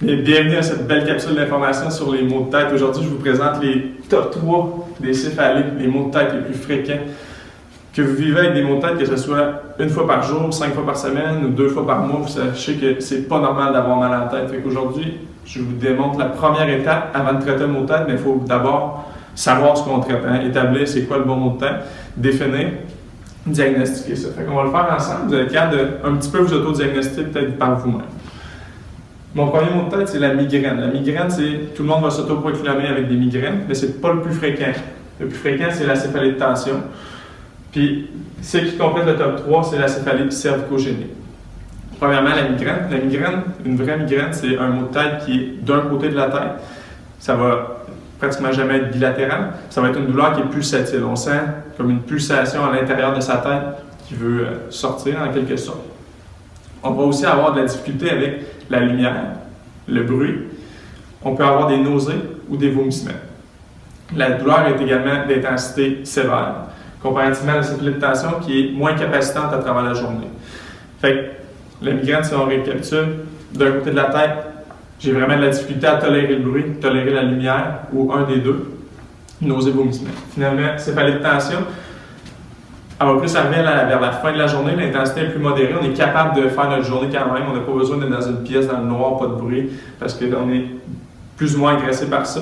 Et bienvenue à cette belle capsule d'information sur les maux de tête. Aujourd'hui, je vous présente les top 3 des céphalées, les maux de tête les plus fréquents. Que vous vivez avec des maux de tête, que ce soit une fois par jour, 5 fois par semaine ou 2 fois par mois, vous sachez que c'est pas normal d'avoir mal à la tête. Aujourd'hui, je vous démontre la première étape avant de traiter le maux de tête, mais il faut d'abord savoir ce qu'on traite, établir c'est quoi le bon maux de tête, définir, diagnostiquer ça. Fait qu'on va le faire ensemble. Vous allez être capable de un petit peu vous auto-diagnostiquer peut-être par vous-même. Mon premier mot de tête, c'est la migraine. La migraine, c'est tout le monde va s'auto-proclamer avec des migraines, mais c'est pas le plus fréquent. Le plus fréquent, c'est la céphalée de tension. Puis, ce qui complète le top 3, c'est la céphalée cervicogénique. Premièrement, la migraine, une vraie migraine, c'est un mot de tête qui est d'un côté de la tête. Ça va pratiquement jamais être bilatéral. Ça va être une douleur qui est pulsatile. On sent comme une pulsation à l'intérieur de sa tête qui veut sortir en quelque sorte. On va aussi avoir de la difficulté avec la lumière, le bruit. On peut avoir des nausées ou des vomissements. La douleur est également d'intensité sévère, comparativement à la céphalée de tension qui est moins capacitante à travers la journée. Fait que la migraine, si on récapitule, d'un côté de la tête, j'ai vraiment de la difficulté à tolérer le bruit, tolérer la lumière ou un des deux, nausées, vomissements. Finalement, céphalée de tension, elle va plus arriver vers la fin de la journée, l'intensité est plus modérée, on est capable de faire notre journée quand même, on n'a pas besoin d'être dans une pièce, dans le noir, pas de bruit, parce qu'on est plus ou moins agressé par ça.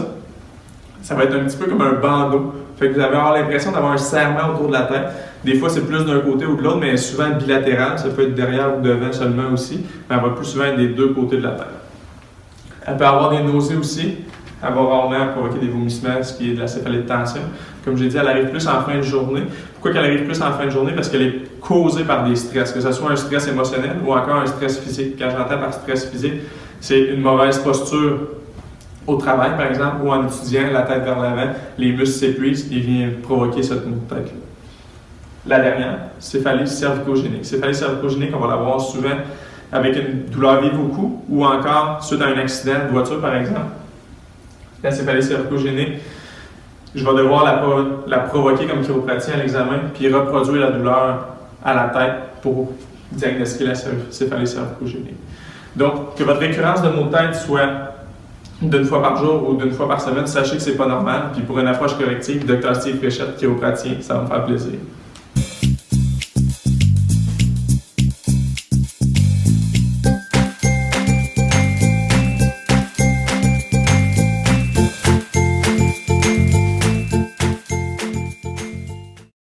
Ça va être un petit peu comme un bandeau, fait que vous allez avoir l'impression d'avoir un serrement autour de la tête. Des fois, c'est plus d'un côté ou de l'autre, mais souvent bilatéral, ça peut être derrière ou devant seulement aussi, mais elle va plus souvent être des deux côtés de la tête. Elle peut avoir des nausées aussi, elle va rarement provoquer des vomissements, ce qui est de la céphalée de tension. Comme j'ai dit, elle arrive plus en fin de journée. Pourquoi qu'elle arrive plus en fin de journée? Parce qu'elle est causée par des stress, que ce soit un stress émotionnel ou encore un stress physique. Quand j'entends par stress physique, c'est une mauvaise posture au travail, par exemple, ou en étudiant, la tête vers l'avant, les muscles s'épuisent et vient provoquer cette maux de tête-là. La dernière, céphalée cervicogénique. Céphalée cervicogénique, on va l'avoir souvent avec une douleur vive au cou ou encore suite à un accident de voiture, par exemple. La céphalée cervicogénique, je vais devoir la provoquer comme chiropraticien à l'examen puis reproduire la douleur à la tête pour diagnostiquer la céphalée cervicogénique. Donc, que votre récurrence de maux de tête soit d'une fois par jour ou d'une fois par semaine, sachez que c'est pas normal. Puis pour une approche corrective, Dr. Steve Fréchette, chiropraticien, ça va me faire plaisir.